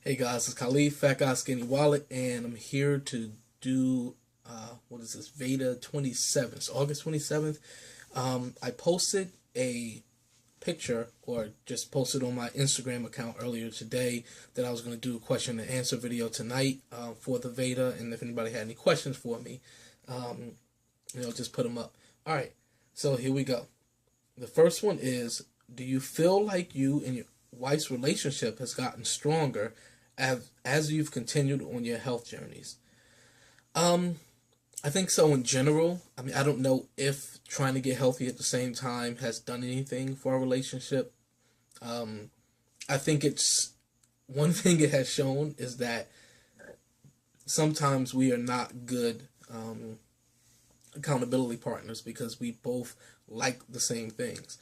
Hey guys, it's Khalid, Fat Guy Skinny Wallet, and I'm here to do, what is this, VEDA 27th, it's August 27th. I posted a picture, or just posted on my Instagram account earlier today, that I was going to do a question and answer video tonight for the VEDA, and if anybody had any questions for me, just put them up. Alright, so here we go. The first one is, do you feel like you and your wife's relationship has gotten stronger as you've continued on your health journeys? I think so in general. I mean, I don't know if trying to get healthy at the same time has done anything for our relationship. I think it's one thing it has shown is that sometimes we are not good accountability partners because we both like the same things.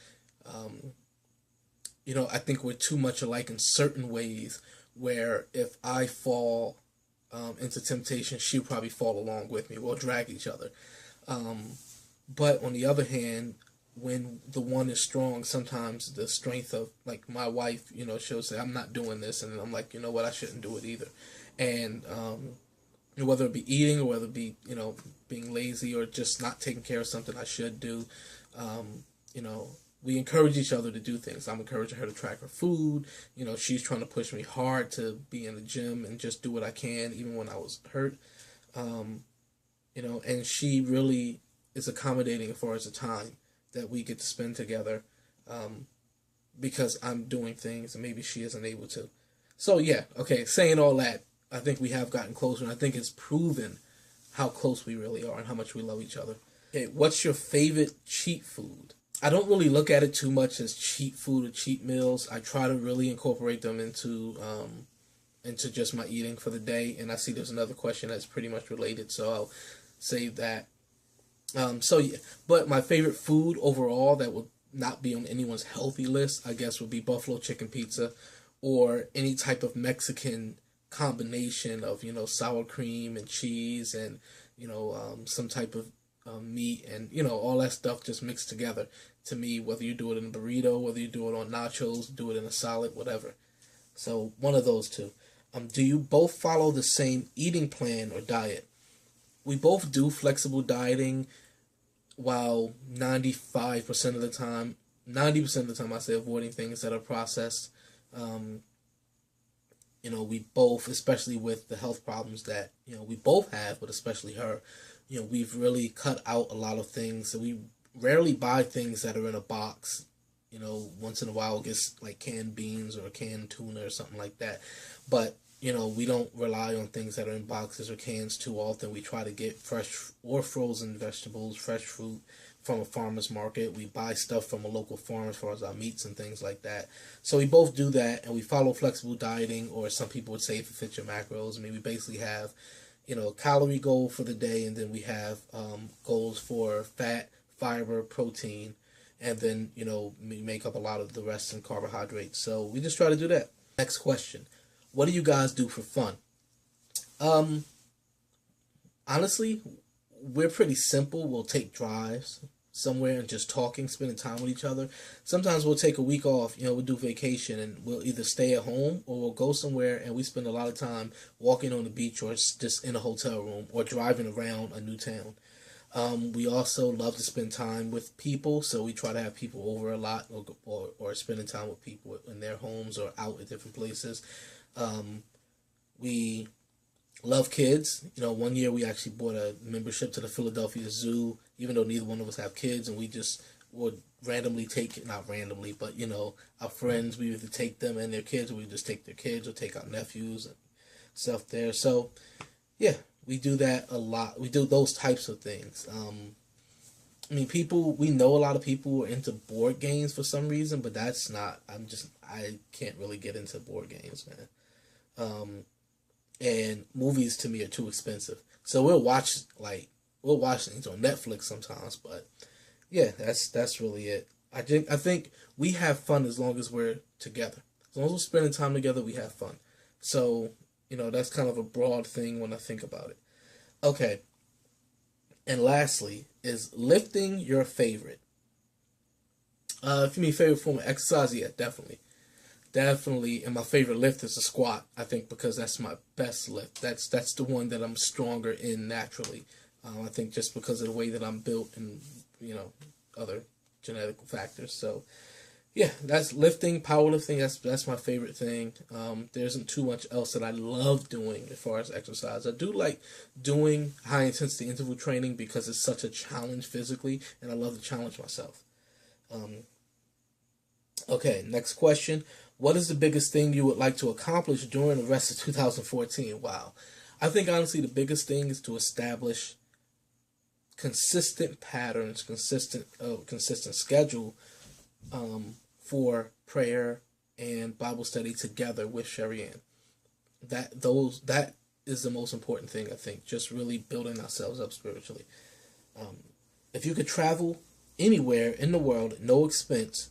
I think we're too much alike in certain ways where if I fall into temptation, she'll probably fall along with me. We'll drag each other. But on the other hand, when the one is strong, sometimes the strength of, like, my wife, she'll say, I'm not doing this. And I'm like, you know what, I shouldn't do it either. And whether it be eating or whether it be, being lazy or just not taking care of something I should do, we encourage each other to do things. I'm encouraging her to track her food. She's trying to push me hard to be in the gym and just do what I can, even when I was hurt. And she really is accommodating as far as the time that we get to spend together, because I'm doing things and maybe she isn't able to. So yeah, okay, saying all that, I think we have gotten closer, and I think it's proven how close we really are and how much we love each other. Okay, what's your favorite cheat food? I don't really look at it too much as cheat food or cheat meals. I try to really incorporate them into just my eating for the day. And I see there's another question that's pretty much related, so I'll save that. Yeah, but my favorite food overall that would not be on anyone's healthy list, I guess, would be buffalo chicken pizza, or any type of Mexican combination of sour cream and cheese and some type of meat and all that stuff just mixed together. To me, whether you do it in a burrito, whether you do it on nachos, do it in a salad, whatever. So one of those two. Do you both follow the same eating plan or diet? We both do flexible dieting, while 90% of the time I say avoiding things that are processed. We both, especially with the health problems that we both have, but especially her, we've really cut out a lot of things. So we rarely buy things that are in a box. Once in a while we'll get like canned beans or canned tuna or something like that. But, we don't rely on things that are in boxes or cans too often. We try to get fresh or frozen vegetables, fresh fruit from a farmer's market. We buy stuff from a local farm as far as our meats and things like that. So we both do that, and we follow flexible dieting, or some people would say if it fits your macros. I mean, we basically have calorie goal for the day, and then we have goals for fat, fiber, protein, and then we make up a lot of the rest in carbohydrates. So we just try to do that. Next question: what do you guys do for fun? Honestly, we're pretty simple. We'll take drives somewhere and just talking, spending time with each other. Sometimes we'll take a week off, we'll do vacation, and we'll either stay at home or we'll go somewhere, and we spend a lot of time walking on the beach or just in a hotel room or driving around a new town. We also love to spend time with people, so we try to have people over a lot, or spending time with people in their homes or out at different places. We love kids. One year we actually bought a membership to the Philadelphia Zoo, even though neither one of us have kids, and we just would randomly take, not randomly, but our friends, we either take them and their kids, or we just take their kids or take our nephews and stuff there. So yeah, we do that a lot. We do those types of things. We know a lot of people are into board games for some reason, but that's not, I can't really get into board games, man. And movies to me are too expensive. So we'll watch things on Netflix sometimes, but yeah, that's really it. I think we have fun as long as we're together. As long as we're spending time together, we have fun. So, that's kind of a broad thing when I think about it. Okay. And lastly, is lifting your favorite? If you mean favorite form of exercise, yeah, definitely. definitely, and my favorite lift is the squat. I think because that's my best lift. That's the one that I'm stronger in naturally. I think just because of the way that I'm built and other genetic factors. So yeah, that's lifting, powerlifting. That's my favorite thing. There isn't too much else that I love doing as far as exercise. I do like doing high intensity interval training because it's such a challenge physically, and I love to challenge myself. Okay, next question. What is the biggest thing you would like to accomplish during the rest of 2014? Wow. I think honestly the biggest thing is to establish consistent patterns, consistent schedule for prayer and Bible study together with Sherry Ann. That is the most important thing, I think. Just really building ourselves up spiritually. If you could travel anywhere in the world, no expense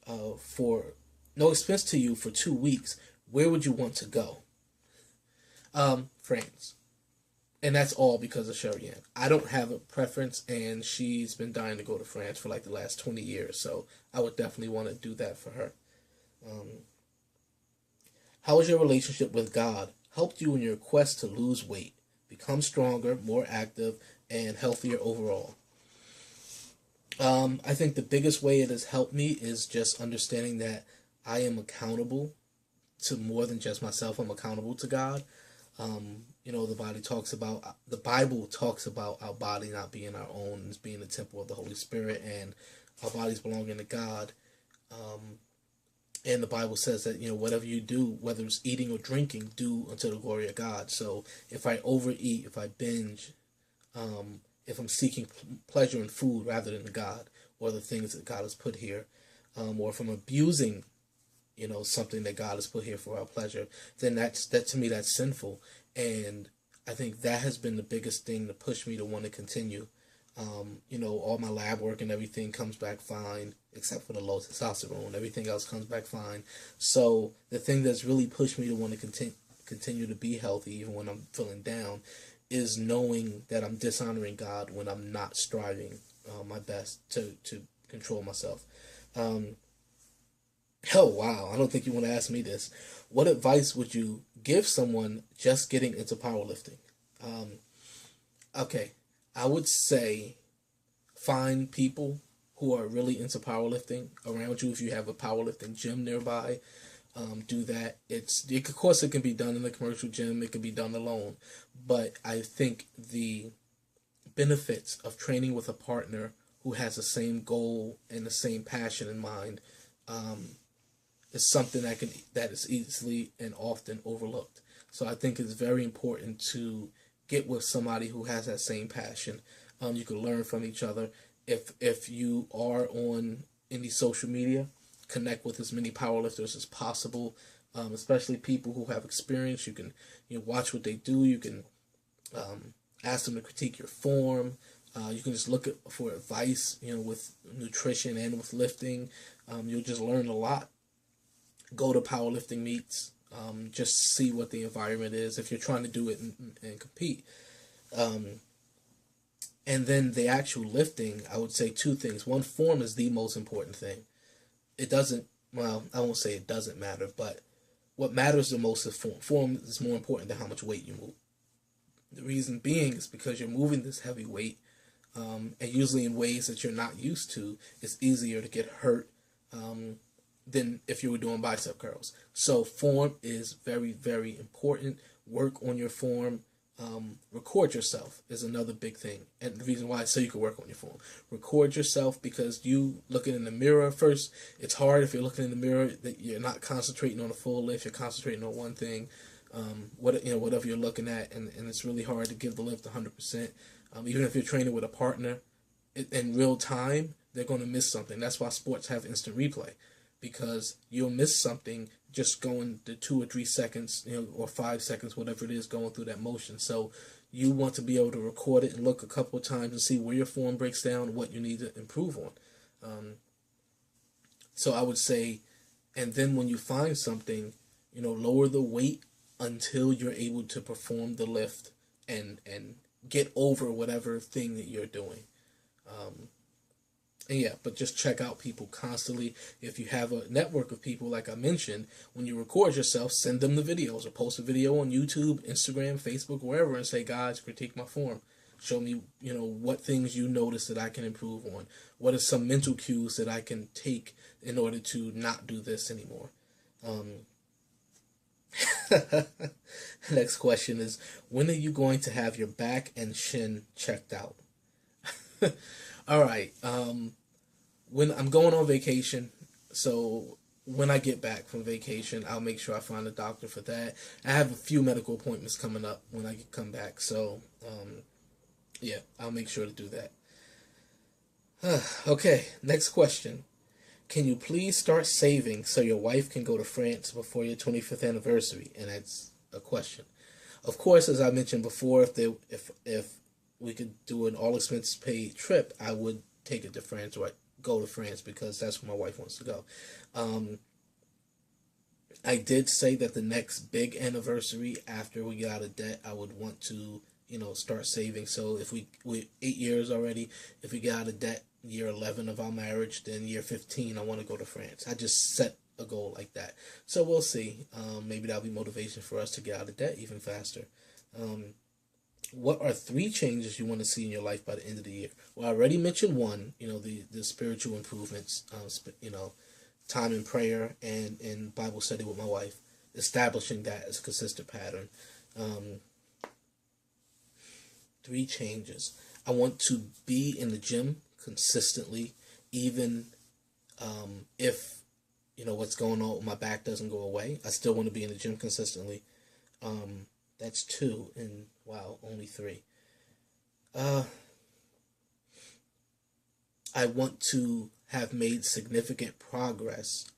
to you for 2 weeks, where would you want to go? France. And that's all because of Sherry Ann. I don't have a preference, and she's been dying to go to France for like the last 20 years, so I would definitely want to do that for her. How has your relationship with God helped you in your quest to lose weight, become stronger, more active, and healthier overall? I think the biggest way it has helped me is just understanding that I am accountable to more than just myself. I'm accountable to God. The Bible talks about our body not being our own, as being the temple of the Holy Spirit, and our bodies belonging to God. And the Bible says that, whatever you do, whether it's eating or drinking, do unto the glory of God. So if I overeat, if I binge, if I'm seeking pleasure in food rather than God or the things that God has put here, or if I'm abusing, something that God has put here for our pleasure, then that to me, that's sinful. And I think that has been the biggest thing to push me to want to continue. All my lab work and everything comes back fine, except for the low testosterone. Everything else comes back fine. So the thing that's really pushed me to want to continue to be healthy, even when I'm feeling down, is knowing that I'm dishonoring God when I'm not striving my best to control myself. Oh, wow. I don't think you want to ask me this. What advice would you give someone just getting into powerlifting? Okay. I would say find people who are really into powerlifting around you. If you have a powerlifting gym nearby, do that. Of course, it can be done in a commercial gym. It can be done alone. But I think the benefits of training with a partner who has the same goal and the same passion in mind is something that is easily and often overlooked. So I think it's very important to get with somebody who has that same passion. You can learn from each other. If you are on any social media, connect with as many powerlifters as possible, especially people who have experience. You can watch what they do. You can ask them to critique your form. You can just look for advice, with nutrition and with lifting. You'll just learn a lot. Go to powerlifting meets. Just see what the environment is if you're trying to do it and compete. And then the actual lifting, I would say 2 things. One, form is the most important thing. I won't say it doesn't matter, but what matters the most is form. Form is more important than how much weight you move. The reason being is because you're moving this heavy weight, and usually in ways that you're not used to. It's easier to get hurt than if you were doing bicep curls. So form is very, very important. Work on your form. Record yourself is another big thing. And the reason why is so you can work on your form. Record yourself, because you looking in the mirror first, it's hard if you're looking in the mirror that you're not concentrating on a full lift, you're concentrating on one thing. Whatever you're looking at, and it's really hard to give the lift 100%. Even if you're training with a partner, in real time, they're going to miss something. That's why sports have instant replay, because you'll miss something just going to 2 or 3 seconds, or 5 seconds, whatever it is, going through that motion. So you want to be able to record it and look a couple of times and see where your form breaks down, what you need to improve on. So I would say, and then when you find something, lower the weight until you're able to perform the lift and get over whatever thing that you're doing. And yeah, but just check out people constantly. If you have a network of people, like I mentioned, when you record yourself, send them the videos or post a video on YouTube, Instagram, Facebook, wherever, and say, guys, critique my form. Show me, what things you notice that I can improve on. What are some mental cues that I can take in order to not do this anymore? Next question is, when are you going to have your back and shin checked out? All right. When I'm going on vacation, so when I get back from vacation, I'll make sure I find a doctor for that. I have a few medical appointments coming up when I come back, so yeah, I'll make sure to do that. Okay, next question. Can you please start saving so your wife can go to France before your 25th anniversary? And that's a question. Of course, as I mentioned before, if we could do an all expenses paid trip, I would take it to France, or go to France, because that's where my wife wants to go. I did say that the next big anniversary after we get out of debt, I would want to, start saving. So if we 8 years already, if we get out of debt year 11 of our marriage, then year 15, I want to go to France. I just set a goal like that. So we'll see. Maybe that'll be motivation for us to get out of debt even faster. What are 3 changes you want to see in your life by the end of the year? Well, I already mentioned one, the spiritual improvements, time in prayer and in Bible study with my wife, establishing that as a consistent pattern. 3 changes. I want to be in the gym consistently, even if, what's going on with my back doesn't go away. I still want to be in the gym consistently. That's 2, and wow, only 3. I want to have made significant progress.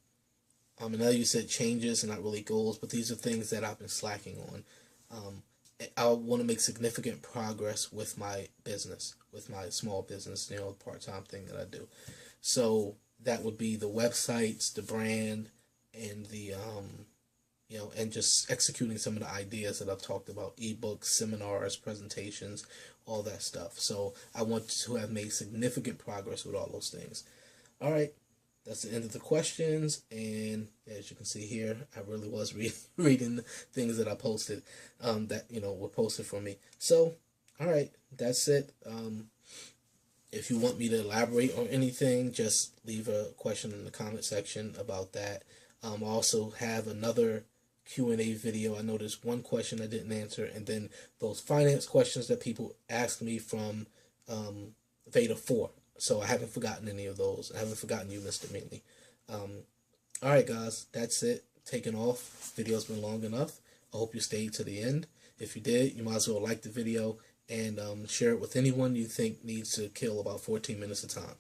I know you said changes and not really goals, but these are things that I've been slacking on. I want to make significant progress with my business, with my small business, part-time thing that I do. So that would be the websites, the brand, and the and just executing some of the ideas that I've talked about, ebooks, seminars, presentations, all that stuff. So I want to have made significant progress with all those things. All right, that's the end of the questions. And as you can see here, I really was reading the things that I posted that, were posted for me. So, all right, that's it. If you want me to elaborate on anything, just leave a question in the comment section about that. I also have another Q&A video. I know there's one question I didn't answer, and then those finance questions that people asked me from VEDA 4. So I haven't forgotten any of those. I haven't forgotten you, Mr. Mingley. Alright guys, that's it. Taking off. Video's been long enough. I hope you stayed to the end. If you did, you might as well like the video and share it with anyone you think needs to kill about 14 minutes of time.